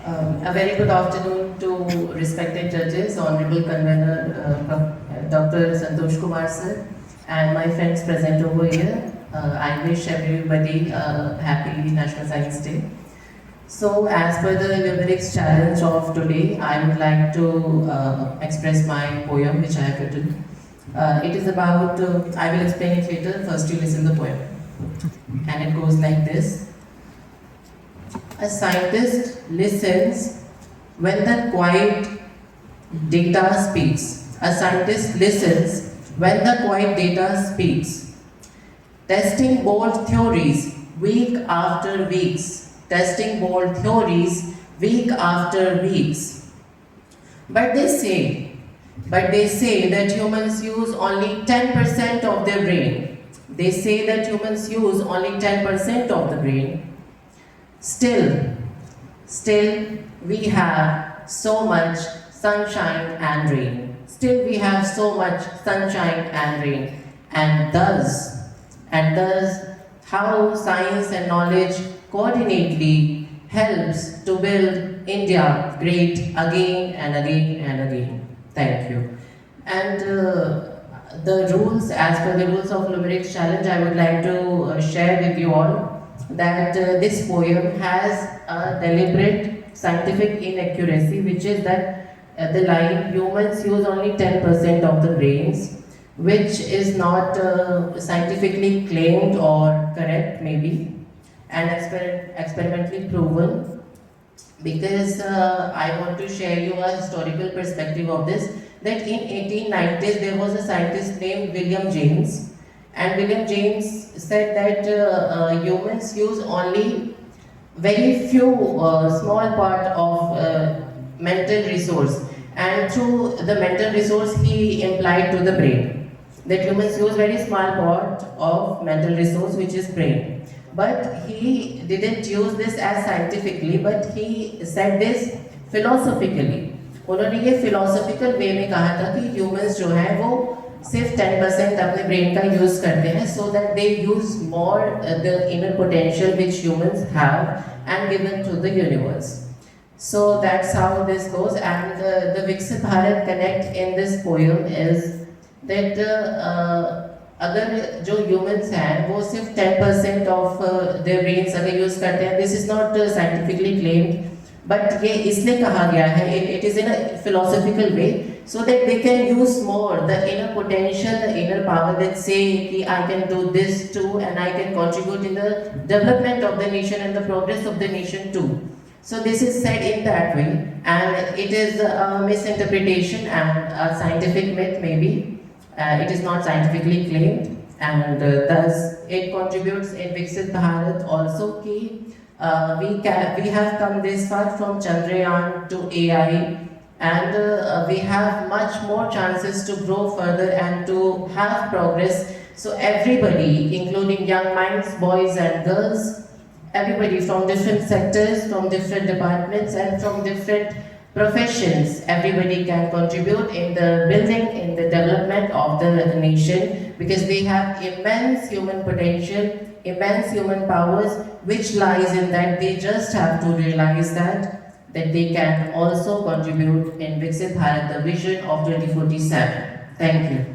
A very good afternoon to respected judges, Honorable Convener Dr. Santosh Kumar sir, and my friends present over here. I wish everybody a happy National Science Day. So, as per the lyrics challenge of today, I would like to express my poem which I have written. It is about, I will explain it later, first you listen the poem. And it goes like this. A scientist listens when the quiet data speaks. A scientist listens when the quiet data speaks. Testing bold theories week after weeks. Testing bold theories week after weeks. But they say that humans use only 10% of their brain. They say that humans use only 10% of the brain. Still, we have so much sunshine and rain. Still we have so much sunshine and rain. And thus, how science and knowledge coordinately helps to build India great again and again and again. Thank you. And the rules, as per the rules of Limericks Challenge, I would like to share with you all that this poem has a deliberate scientific inaccuracy, which is that the line humans use only 10% of the brains, which is not scientifically claimed or correct maybe, and experimentally proven, because I want to share you a historical perspective of this, that in 1890s there was a scientist named William James, and William James said that humans use only very few small part of mental resource, and through the mental resource he implied to the brain that humans use very small part of mental resource, which is brain. But he didn't use this as scientifically, but he said this philosophically. उन्होंने ये philosophical way में कहा था कि humans जो हैं वो सिर्फ 10% अपने ब्रेन का यूज करते हैं, so that they use more the inner potential which humans have and given to the universe. So that's how this goes, and the Viksit Bharat connect in this poem is that अगर जो humans हैं वो सिर्फ 10% of their brains अगर use करते हैं, this is not scientifically claimed, but ये इसलिए कहा गया है, it is in a philosophical way, so that they can use more the inner potential, the inner power that say कि I can do this too and I can contribute in the development of the nation and the progress of the nation too. So this is said in that way, and it is a misinterpretation and a scientific myth maybe. It is not scientifically claimed, and thus it contributes in Viksit Bharat also कि we have come this far from Chandrayaan to AI, and we have much more chances to grow further and to have progress. So everybody, including young minds, boys and girls, everybody from different sectors, from different departments and from different professions, everybody can contribute in the building, in the development of the nation, because they have immense human potential, immense human powers, which lies in that they just have to realize that they can also contribute in Viksit Bharat, the vision of 2047. Thank you.